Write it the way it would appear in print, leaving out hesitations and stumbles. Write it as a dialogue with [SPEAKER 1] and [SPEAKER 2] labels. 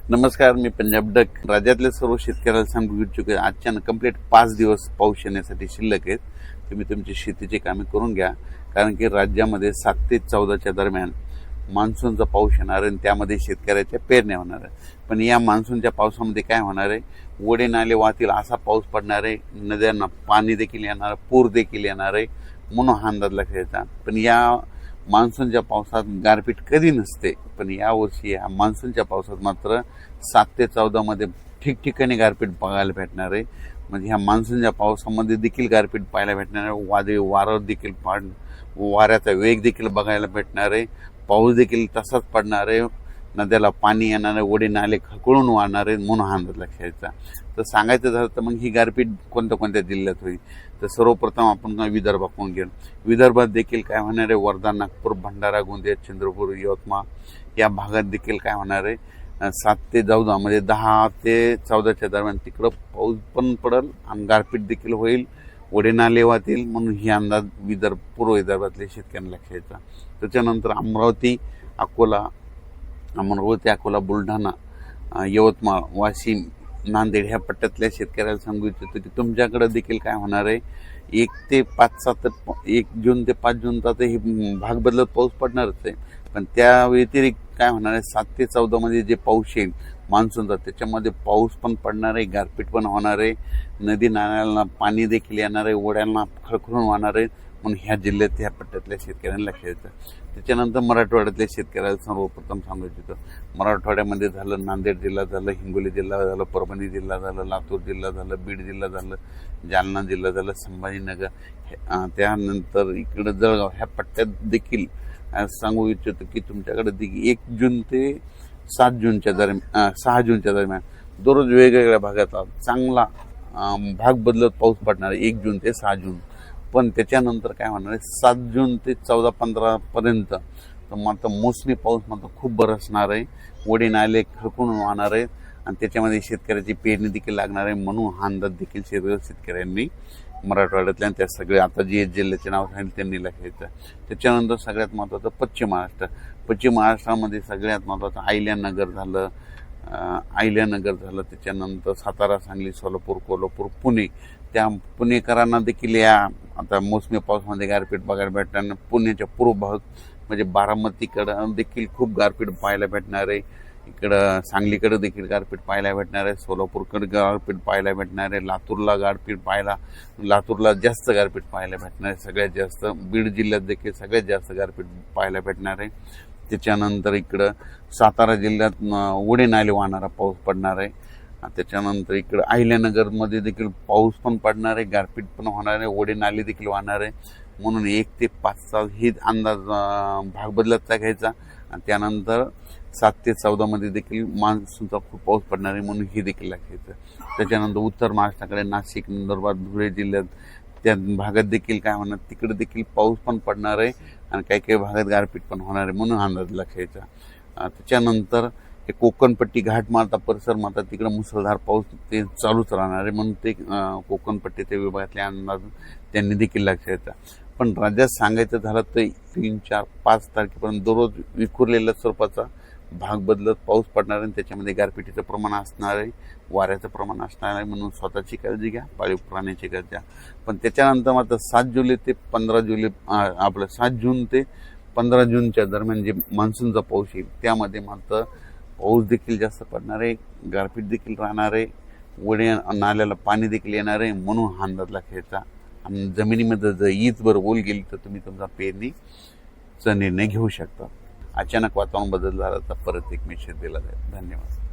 [SPEAKER 1] नमस्कार, मी पंजाब डक. राज्यातल्या सर्व शेतकऱ्याला सांगू इच्छुक आहे, आजच्या कंप्लीट 5 दिवस पाऊस येण्यासाठी शिल्लक आहेत. तुम्ही तुमची शेतीची कामे करून घ्या, कारण की राज्यामध्ये 7 ते 14च्या दरम्यान मान्सूनचा पाऊस येणार आहे आणि त्यामध्ये शेतकऱ्याच्या पेरण्या होणार आहे. पण या मान्सूनच्या पावसामध्ये काय होणार आहे, ओढे नाले वाहतील असा पाऊस पडणार आहे, नद्यांना पाणी देखील येणार, पूर देखील येणार आहे, म्हणून हा अंदाज लक्षात. पण या मान्सूनच्या पावसात गारपीट कधी नसते, पण यावर्षी या मान्सूनच्या पावसात मात्र 7 ते 14 मध्ये ठिकठिकाणी गारपीट बघायला भेटणार आहे. म्हणजे ह्या मान्सूनच्या पावसामध्ये देखील गारपीट पाहायला भेटणार आहे. वादळी वारं देखील वाऱ्याचा वेग देखील बघायला भेटणार आहे. पाऊस देखील तसाच पडणार आहे. नद्याला पाणी येणार आहे, ओढे नाले खळखळून वाहणार आहे, म्हणून हा अंदाज लक्षायचा. तर सांगायचं झालं तर मग ही गारपीट कोणत्या कोणत्या जिल्ह्यात होईल, तर सर्वप्रथम आपण विदर्भाकडून घेऊ. विदर्भात देखील काय होणार आहे, वर्धा, नागपूर, भंडारा, गोंदिया, चंद्रपूर, यवतमाळ या भागात देखील काय होणार आहे, 7 ते 14 म्हणजे 10 ते 14च्या दरम्यान तिकडं पाऊस पण पडेल आणि गारपीट देखील होईल, ओढे नाले वाहतील, म्हणून ही अंदाज पूर्व विदर्भातल्या शेतकऱ्यांना लक्षायचा. त्याच्यानंतर अमरावती, अकोला, बुलढाणा, यवतमाळ, वाशिम, नांदेड ह्या पट्ट्यातल्या शेतकऱ्याला सांगू इच्छितो की तुमच्याकडे देखील काय होणार आहे, 1 जून ते 5 जून तर हे भाग बदलत पाऊस पडणारच आहे. पण त्या व्यतिरिक्त काय होणार आहे, 7 ते 14 मध्ये जे पाऊस येईल मान्सूनचा, त्याच्यामध्ये पाऊस पण पडणार आहे, गारपीट पण होणार आहे, नदी नाल्यांना पाणी देखील येणार आहे, ओढ्यांना खळखळून वाहणार आहे, म्हणून ह्या जिल्ह्यात ह्या पट्ट्यातल्या शेतकऱ्यांना लक्षात येतं. त्याच्यानंतर मराठवाड्यातल्या शेतकऱ्याला सर्वप्रथम सांगू इच्छितो, मराठवाड्यामध्ये झालं, नांदेड जिल्हा झालं, हिंगोली जिल्हा झालं, परभणी जिल्हा झालं, लातूर जिल्हा झालं, बीड जिल्हा झालं, जालना जिल्हा झालं, संभाजीनगर, त्यानंतर इकडं जळगाव ह्या पट्ट्यात देखील सांगू इच्छितो की तुमच्याकडे देखील 1 जून ते 6 जूनच्या दरम्यान दररोज वेगवेगळ्या भागात चांगला भाग बदलत पाऊस पडणार आहे, 1 जून ते 6 जून. पण त्याच्यानंतर काय होणार आहे, 7 जून ते 14-15 पर्यंत तर मात्र मोसमी पाऊस मात्र खूप बरसणार आहे, ओढे नाले खळखळून वाहणार आहेत आणि त्याच्यामध्ये शेतकऱ्याची पेरणी देखील लागणार आहे. म्हणून हा अंदाज देखील शेतकऱ्यांनी मराठवाड्यातल्या त्या सगळे आता जे जिल्ह्याचे नाव सांगितले त्यांनी लक्षायचं. त्याच्यानंतर सगळ्यात महत्त्वाचं पश्चिम महाराष्ट्रामध्ये सगळ्यात महत्त्वाचं अहिल्यानगर झालं, त्याच्यानंतर सातारा, सांगली, सोलापूर, कोल्हापूर, पुणे. त्या पुणेकरांना देखील या आता मोसमी पावसामध्ये गारपीट बघायला भेटणार. पुण्याच्या पूर्व भाग म्हणजे बारामतीकडं देखील खूप गारपीट पाहायला भेटणार आहे, इकडं सांगलीकडे देखील गारपीट पाहायला भेटणार आहे, सोलापूरकडे गारपीट पाहायला भेटणार आहे, लातूरला जास्त गारपीट पाहायला भेटणार आहे, सगळ्यात जास्त बीड जिल्ह्यात देखील सगळ्यात जास्त गारपीट पाहायला भेटणार आहे. त्याच्यानंतर इकडं सातारा जिल्ह्यात ओढे नाले वाहणारा पाऊस पडणार आहे. त्याच्यानंतर इकडं अहिल्यानगरमध्ये देखील पाऊस पण पडणार आहे, गारपीट पण होणार आहे, ओढे नाले देखील वाहणार आहे. म्हणून 1 ते 5चा ही अंदाज भाग बदलतचा घ्यायचा आणि त्यानंतर 7 ते 14 मध्ये देखील मान्सूनचा खूप पाऊस पडणार आहे, म्हणून ही देखील लक्षायचं. त्याच्यानंतर उत्तर महाराष्ट्राकडे नाशिक, नंदुरबार, धुळे जिल्ह्यात त्या भागात देखील काय होणार, तिकडे देखील पाऊस पण पडणार आहे आणि काही काही भागात गारपीट पण होणार आहे, म्हणून अंदाज लक्षायचा. त्याच्यानंतर हे कोकणपट्टी, घाटमाता परिसर मात्र तिकडे मुसळधार पाऊस ते चालूच राहणार आहे, म्हणून ते कोकणपट्टीच्या विभागातले अंदाज त्यांनी देखील लक्षायचा. पण राज्यात सांगायचं झालं तर 3, 4, 5 तारखेपर्यंत दररोज विखुरलेल्या स्वरूपाचा भाग बदलत पाऊस पडणार आहे. त्याच्यामध्ये गारपिटीचं प्रमाण असणार आहे, वाऱ्याचं प्रमाण असणार आहे, म्हणून स्वतःची काळजी घ्या, पाळीव प्राण्याची काळजी घ्या. पण त्याच्यानंतर मात्र 7 जून ते 15 जूनच्या दरम्यान जे मान्सूनचा पाऊस येईल त्यामध्ये मात्र पाऊस देखील जास्त पडणार आहे, गारपीट देखील राहणार आहे, ओढे नाल्याला पाणी देखील येणार आहे, म्हणून हा अंदाज लक्षायचा. आणि जमिनीमध्ये जर ईदभर ओल गेली तर तुम्ही तुमचा पेरणीचा निर्णय घेऊ शकता. अचानक वातावरण बदल झाला तर परत एक मेसेज दिला जाईल. धन्यवाद.